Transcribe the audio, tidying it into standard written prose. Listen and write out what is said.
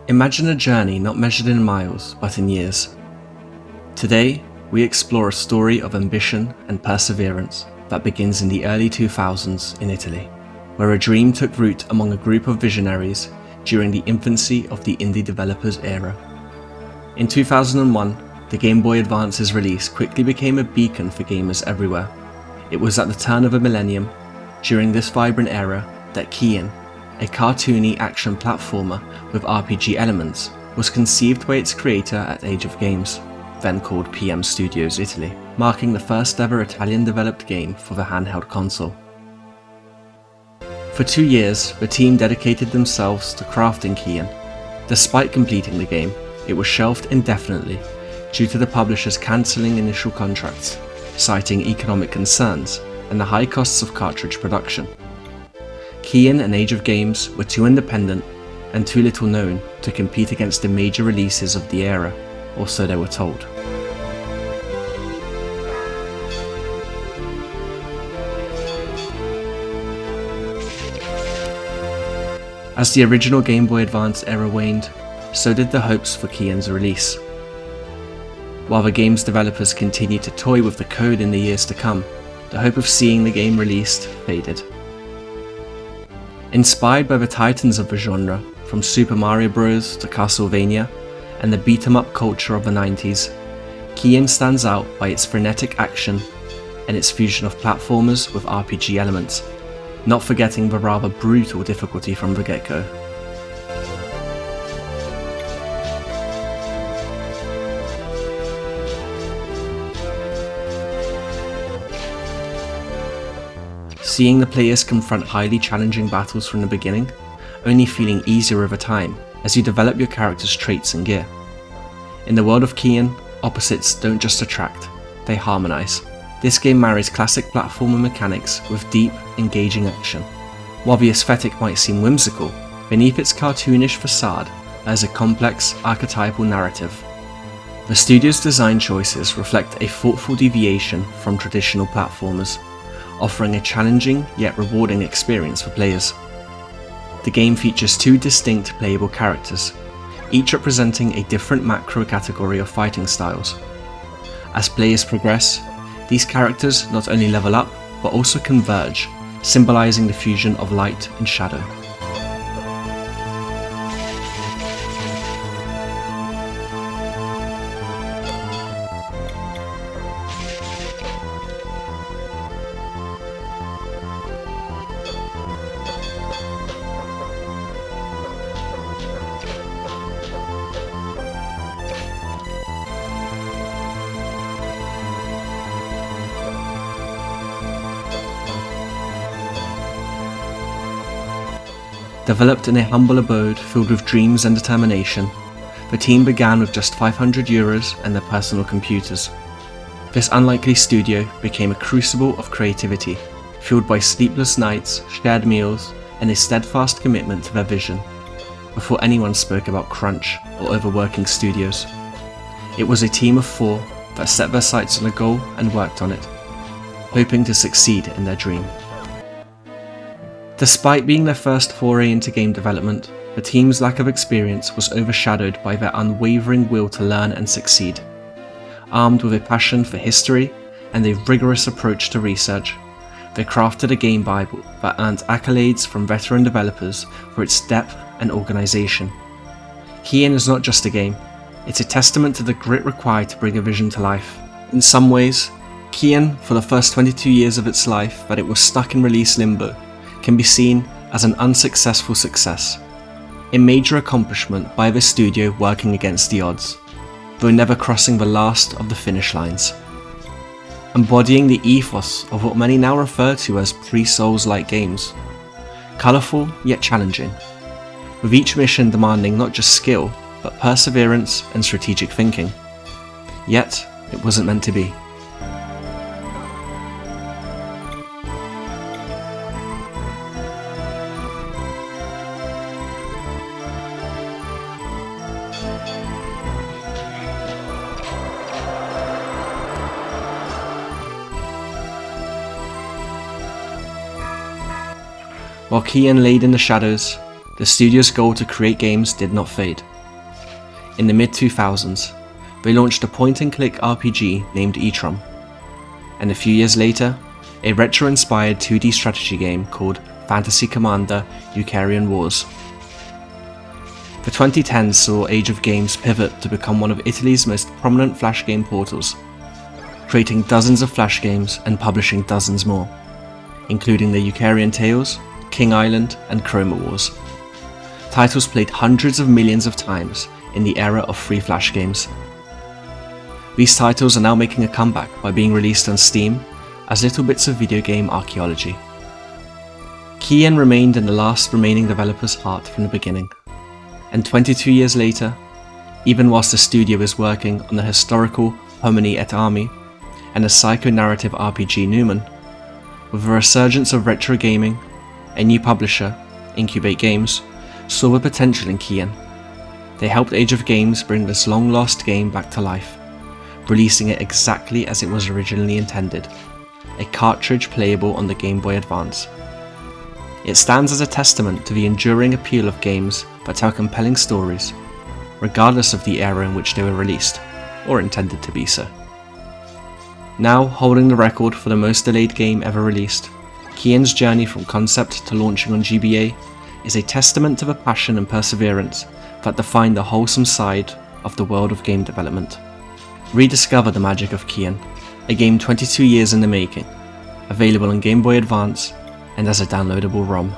Imagine a journey not measured in miles, but in years. Today, we explore a story of ambition and perseverance that begins in the early 2000s in Italy, where a dream took root among a group of visionaries during the infancy of the indie developers era. In 2001, the Game Boy Advance's release quickly became a beacon for gamers everywhere. It was at the turn of a millennium, during this vibrant era, that Kien, a cartoony action platformer with RPG elements, was conceived by its creator at Age of Games, then called PM Studios Italy, marking the first ever Italian-developed game for the handheld console. For 2 years, the team dedicated themselves to crafting Kien. Despite completing the game, it was shelved indefinitely due to the publishers cancelling initial contracts, citing economic concerns and the high costs of cartridge production. Kien and Age of Games were too independent and too little known to compete against the major releases of the era, or so they were told. As the original Game Boy Advance era waned, so did the hopes for Kien's release. While the game's developers continued to toy with the code in the years to come, the hope of seeing the game released faded. Inspired by the titans of the genre, from Super Mario Bros. To Castlevania, and the beat-em-up culture of the 90s, Kien stands out by its frenetic action and its fusion of platformers with RPG elements, not forgetting the rather brutal difficulty from the get-go. Seeing the players confront highly challenging battles from the beginning, only feeling easier over time as you develop your character's traits and gear. In the world of Kien, opposites don't just attract, they harmonise. This game marries classic platformer mechanics with deep, engaging action. While the aesthetic might seem whimsical, beneath its cartoonish facade lies a complex, archetypal narrative. The studio's design choices reflect a thoughtful deviation from traditional platformers, offering a challenging yet rewarding experience for players. The game features 2 distinct playable characters, each representing a different macro category of fighting styles. As players progress, these characters not only level up, but also converge, symbolizing the fusion of light and shadow. Developed in a humble abode filled with dreams and determination, the team began with just €500 and their personal computers. This unlikely studio became a crucible of creativity, fueled by sleepless nights, shared meals, and a steadfast commitment to their vision, before anyone spoke about crunch or overworking studios. It was a team of 4 that set their sights on a goal and worked on it, hoping to succeed in their dream. Despite being their first foray into game development, the team's lack of experience was overshadowed by their unwavering will to learn and succeed. Armed with a passion for history and a rigorous approach to research, they crafted a game bible that earned accolades from veteran developers for its depth and organization. Kien is not just a game, it's a testament to the grit required to bring a vision to life. In some ways, Kien, for the first 22 years of its life that it was stuck in release limbo, can be seen as an unsuccessful success, a major accomplishment by the studio working against the odds, though never crossing the last of the finish lines. Embodying the ethos of what many now refer to as pre-Souls-like games, colourful yet challenging, with each mission demanding not just skill, but perseverance and strategic thinking. Yet, it wasn't meant to be. While Kien laid in the shadows, the studio's goal to create games did not fade. In the mid-2000s, they launched a point-and-click RPG named Etrom, and a few years later, a retro-inspired 2D strategy game called Fantasy Commander Eucarian Wars. The 2010s saw Age of Games pivot to become one of Italy's most prominent Flash game portals, creating dozens of Flash games and publishing dozens more, including the Eucarian Tales, King Island, and Chroma Wars. Titles played hundreds of millions of times in the era of free Flash games. These titles are now making a comeback by being released on Steam as little bits of video game archaeology. Kien remained in the last remaining developer's heart from the beginning, and 22 years later, even whilst the studio is working on the historical Homini et Armi and the psycho-narrative RPG Newman, with the resurgence of retro gaming, a new publisher, Incubate Games, saw the potential in Kien. They helped Age of Games bring this long-lost game back to life, releasing it exactly as it was originally intended, a cartridge playable on the Game Boy Advance. It stands as a testament to the enduring appeal of games that tell compelling stories, regardless of the era in which they were released, or intended to be so. Now holding the record for the most delayed game ever released, Kien's journey from concept to launching on GBA is a testament to the passion and perseverance that define the wholesome side of the world of game development. Rediscover the magic of Kien, a game 22 years in the making, available on Game Boy Advance and as a downloadable ROM.